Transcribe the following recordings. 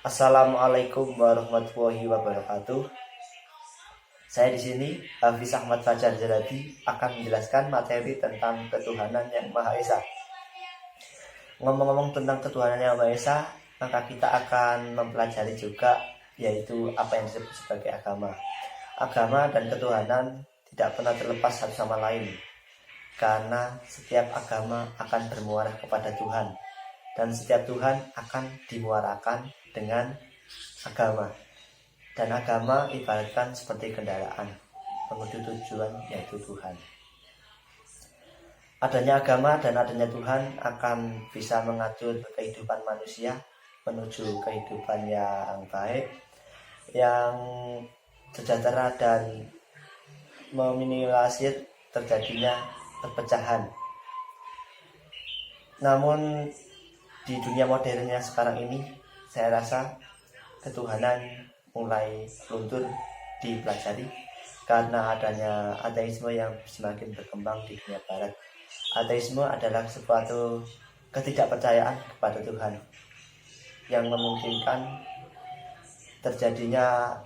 Assalamualaikum warahmatullahi wabarakatuh. Saya di sini, Hafiz Ahmad Fajar Jaladi, akan menjelaskan materi tentang ketuhanan yang Maha Esa. Ngomong-ngomong tentang ketuhanan yang Maha Esa, maka kita akan mempelajari juga yaitu apa yang disebut sebagai agama. Agama dan ketuhanan tidak pernah terlepas satu sama lain, karena setiap agama akan bermuara kepada Tuhan, dan setiap Tuhan akan dimuarakan dengan agama. Dan agama ibaratkan seperti kendaraan menuju tujuan, yaitu Tuhan. Adanya agama dan adanya Tuhan akan bisa mengatur kehidupan manusia menuju kehidupan yang baik, yang sejahtera, dan meminimalisir terjadinya perpecahan. Namun di dunia modern yang sekarang ini, saya rasa ketuhanan mulai luntur dipelajari karena adanya ateisme yang semakin berkembang di dunia barat. Ateisme adalah suatu ketidakpercayaan kepada Tuhan yang memungkinkan terjadinya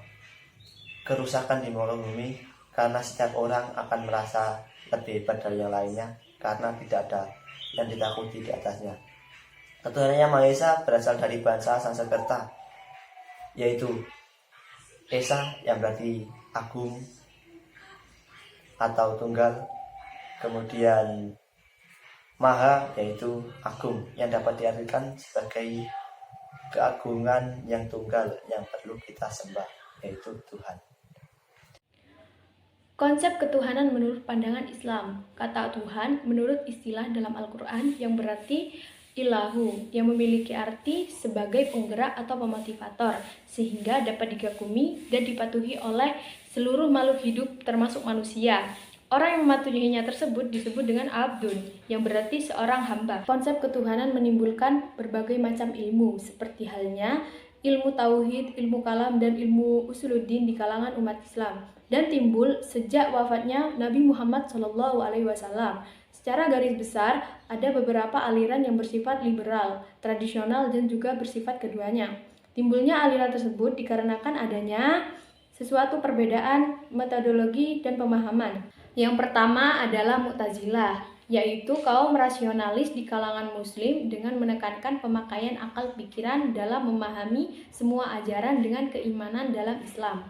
kerusakan di muka bumi, karena setiap orang akan merasa lebih hebat dari yang lainnya karena tidak ada yang ditakuti di atasnya. Ketuhanan yang Maha Esa berasal dari bahasa Sanskerta, yaitu Esa yang berarti agung atau tunggal, kemudian Maha yaitu agung yang dapat diartikan sebagai keagungan yang tunggal yang perlu kita sembah, yaitu Tuhan. Konsep ketuhanan menurut pandangan Islam. Kata Tuhan menurut istilah dalam Al-Quran yang berarti ilahu, yang memiliki arti sebagai penggerak atau pemotivator, sehingga dapat dikagumi dan dipatuhi oleh seluruh makhluk hidup termasuk manusia. Orang yang mematuhinya tersebut disebut dengan abdun, yang berarti seorang hamba. Konsep ketuhanan menimbulkan berbagai macam ilmu, seperti halnya ilmu tauhid, ilmu kalam, dan ilmu usuluddin di kalangan umat Islam, dan timbul sejak wafatnya Nabi Muhammad SAW. Secara garis besar, ada beberapa aliran yang bersifat liberal, tradisional, dan juga bersifat keduanya. Timbulnya aliran tersebut dikarenakan adanya sesuatu perbedaan metodologi dan pemahaman. Yang pertama adalah Mu'tazilah, yaitu kaum rasionalis di kalangan muslim dengan menekankan pemakaian akal pikiran dalam memahami semua ajaran dengan keimanan dalam Islam.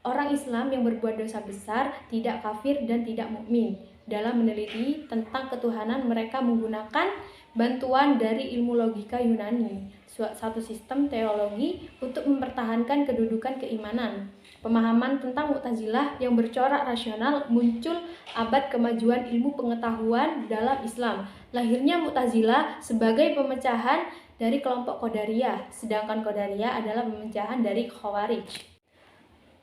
Orang Islam yang berbuat dosa besar tidak kafir dan tidak mukmin. Dalam meneliti tentang ketuhanan, mereka menggunakan bantuan dari ilmu logika Yunani, satu sistem teologi untuk mempertahankan kedudukan keimanan. Pemahaman tentang Mu'tazilah yang bercorak rasional muncul abad kemajuan ilmu pengetahuan dalam Islam. Lahirnya Mu'tazilah sebagai pemecahan dari kelompok Qadariyah, sedangkan Qadariyah adalah pemecahan dari Khawarij.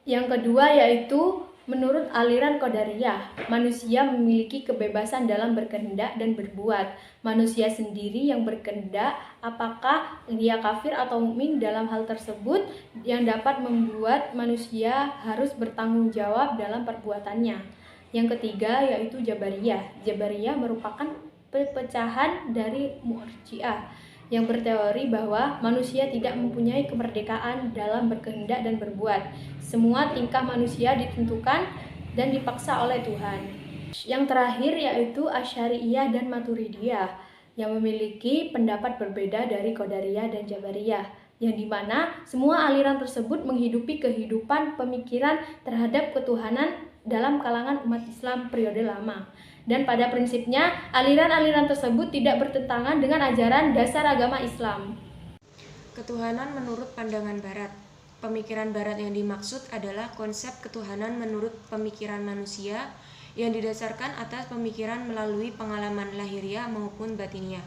Yang kedua yaitu menurut aliran Qadariyah, manusia memiliki kebebasan dalam berkehendak dan berbuat. Manusia sendiri yang berkehendak apakah dia kafir atau mukmin. Dalam hal tersebut yang dapat membuat manusia harus bertanggung jawab dalam perbuatannya. Yang ketiga yaitu Jabariyah. Jabariyah merupakan pecahan dari Mu'jiah yang berteori bahwa manusia tidak mempunyai kemerdekaan dalam berkehendak dan berbuat. Semua tingkah manusia ditentukan dan dipaksa oleh Tuhan. Yang terakhir yaitu Asy'ariyah dan Maturidiyah yang memiliki pendapat berbeda dari Qadariyah dan Jabariyah, yang dimana semua aliran tersebut menghidupi kehidupan pemikiran terhadap ketuhanan dalam kalangan umat Islam periode lama. Dan pada prinsipnya, aliran-aliran tersebut tidak bertentangan dengan ajaran dasar agama Islam. Ketuhanan menurut pandangan Barat. Pemikiran Barat yang dimaksud adalah konsep ketuhanan menurut pemikiran manusia yang didasarkan atas pemikiran melalui pengalaman lahiriah maupun batiniah,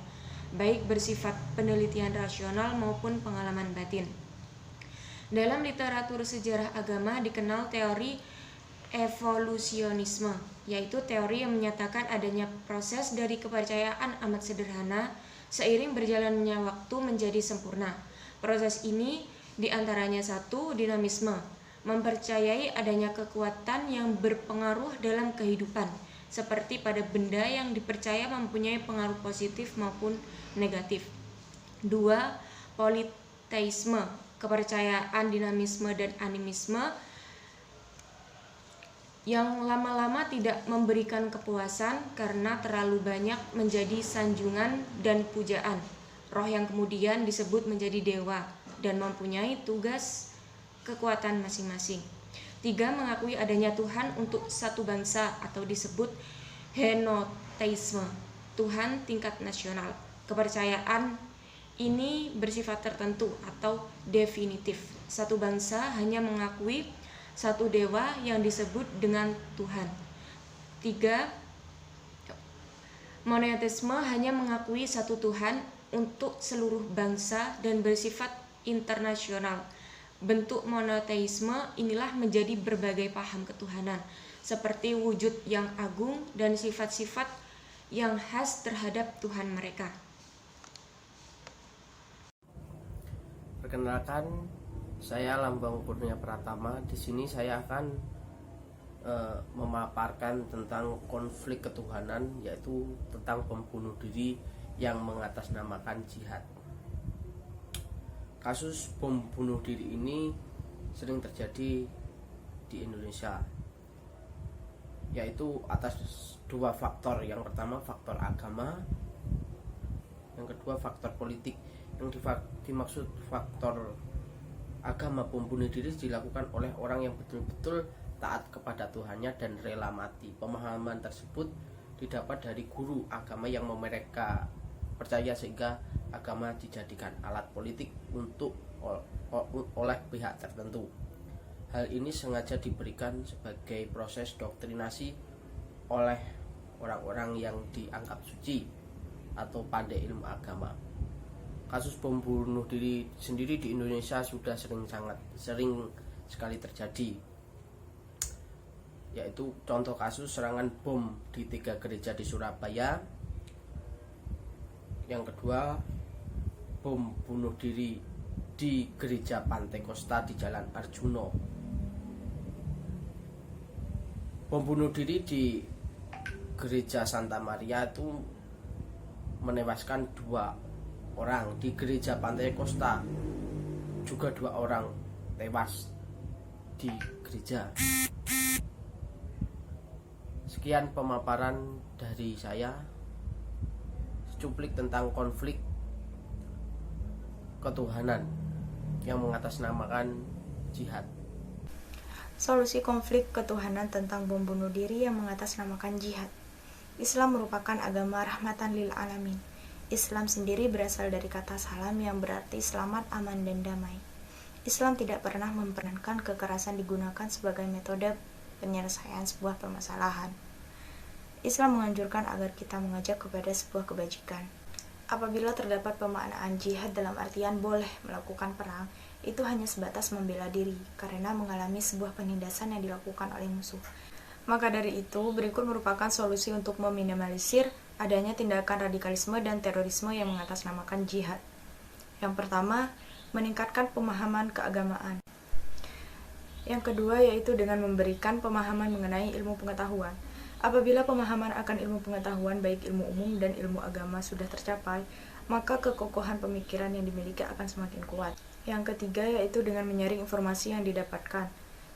baik bersifat penelitian rasional maupun pengalaman batin. Dalam literatur sejarah agama dikenal teori evolusionisme, yaitu teori yang menyatakan adanya proses dari kepercayaan amat sederhana seiring berjalannya waktu menjadi sempurna. Proses ini diantaranya satu, dinamisme, mempercayai adanya kekuatan yang berpengaruh dalam kehidupan, seperti pada benda yang dipercaya mempunyai pengaruh positif maupun negatif. Dua, politeisme, kepercayaan dinamisme dan animisme yang lama-lama tidak memberikan kepuasan karena terlalu banyak menjadi sanjungan dan pujaan. Roh yang kemudian disebut menjadi dewa dan mempunyai tugas kekuatan masing-masing. 3. Mengakui adanya Tuhan untuk satu bangsa atau disebut henotheisme, Tuhan tingkat nasional. Kepercayaan ini bersifat tertentu atau definitif. Satu bangsa hanya mengakui satu dewa yang disebut dengan Tuhan. 3. Monoteisme hanya mengakui satu Tuhan untuk seluruh bangsa dan bersifat internasional. Bentuk monoteisme inilah menjadi berbagai paham ketuhanan, seperti wujud yang agung dan sifat-sifat yang khas terhadap Tuhan mereka. Perkenalkan, saya Lambang Kurnia Pratama. Di sini saya akan memaparkan tentang konflik ketuhanan, yaitu tentang bom bunuh diri yang mengatasnamakan jihad. Kasus bom bunuh diri ini sering terjadi di Indonesia, yaitu atas dua faktor. Yang pertama faktor agama, yang kedua faktor politik. Yang dimaksud faktor agama, bom bunuh diri dilakukan oleh orang yang betul-betul taat kepada Tuhannya dan rela mati. Pemahaman tersebut didapat dari guru agama yang mereka percaya, sehingga agama dijadikan alat politik untuk oleh pihak tertentu. Hal ini sengaja diberikan sebagai proses doktrinasi oleh orang-orang yang dianggap suci atau pandai ilmu agama. Kasus bom bunuh diri sendiri di Indonesia sudah sering sekali terjadi, yaitu contoh kasus serangan bom di 3 gereja di Surabaya. Yang kedua, bom bunuh diri di gereja Pantai Kosta di Jalan Arjuno. Bom bunuh diri di gereja Santa Maria itu menewaskan 2 orang. Di gereja Pantai Kosta juga 2 orang tewas di gereja. Sekian pemaparan dari saya, secuplik tentang konflik ketuhanan yang mengatasnamakan jihad. Solusi konflik ketuhanan tentang bom bunuh diri yang mengatasnamakan jihad. Islam merupakan agama rahmatan lil alamin. Islam sendiri berasal dari kata salam yang berarti selamat, aman, dan damai. Islam tidak pernah memperkenankan kekerasan digunakan sebagai metode penyelesaian sebuah permasalahan. Islam menganjurkan agar kita mengajak kepada sebuah kebajikan. Apabila terdapat pemaknaan jihad dalam artian boleh melakukan perang, itu hanya sebatas membela diri karena mengalami sebuah penindasan yang dilakukan oleh musuh. Maka dari itu, berikut merupakan solusi untuk meminimalisir adanya tindakan radikalisme dan terorisme yang mengatasnamakan jihad. Yang pertama, meningkatkan pemahaman keagamaan. Yang kedua yaitu dengan memberikan pemahaman mengenai ilmu pengetahuan. Apabila pemahaman akan ilmu pengetahuan baik ilmu umum dan ilmu agama sudah tercapai, maka kekokohan pemikiran yang dimiliki akan semakin kuat. Yang ketiga yaitu dengan menyaring informasi yang didapatkan.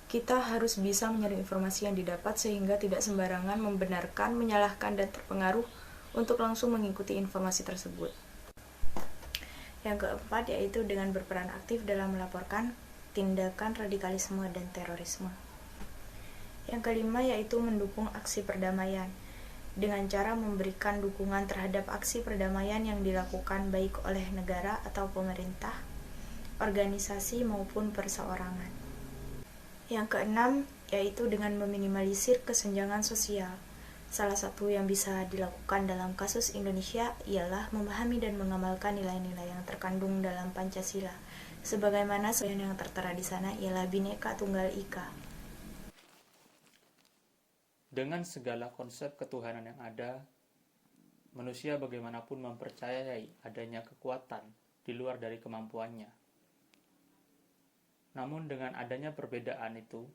Kita harus bisa menyaring informasi yang didapat sehingga tidak sembarangan membenarkan, menyalahkan, dan terpengaruh untuk langsung mengikuti informasi tersebut. Yang keempat yaitu dengan berperan aktif dalam melaporkan tindakan radikalisme dan terorisme. Yang kelima yaitu mendukung aksi perdamaian dengan cara memberikan dukungan terhadap aksi perdamaian yang dilakukan baik oleh negara atau pemerintah, organisasi maupun perseorangan. Yang keenam yaitu dengan meminimalisir kesenjangan sosial. Salah satu yang bisa dilakukan dalam kasus Indonesia ialah memahami dan mengamalkan nilai-nilai yang terkandung dalam Pancasila, sebagaimana yang tertera di sana ialah Bhinneka Tunggal Ika. Dengan segala konsep ketuhanan yang ada, manusia bagaimanapun mempercayai adanya kekuatan di luar dari kemampuannya. Namun dengan adanya perbedaan itu,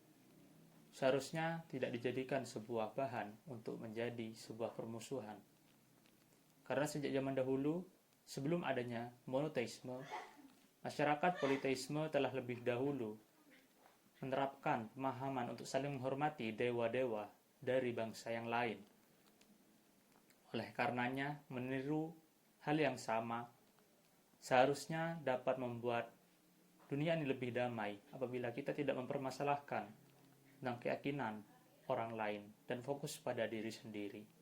seharusnya tidak dijadikan sebuah bahan untuk menjadi sebuah permusuhan. Karena sejak zaman dahulu, sebelum adanya monoteisme, Masyarakat politeisme telah lebih dahulu menerapkan pemahaman untuk saling menghormati dewa-dewa dari bangsa yang lain. Oleh karenanya, meniru hal yang sama seharusnya dapat membuat dunia ini lebih damai apabila kita tidak mempermasalahkan tentang keyakinan orang lain dan fokus pada diri sendiri.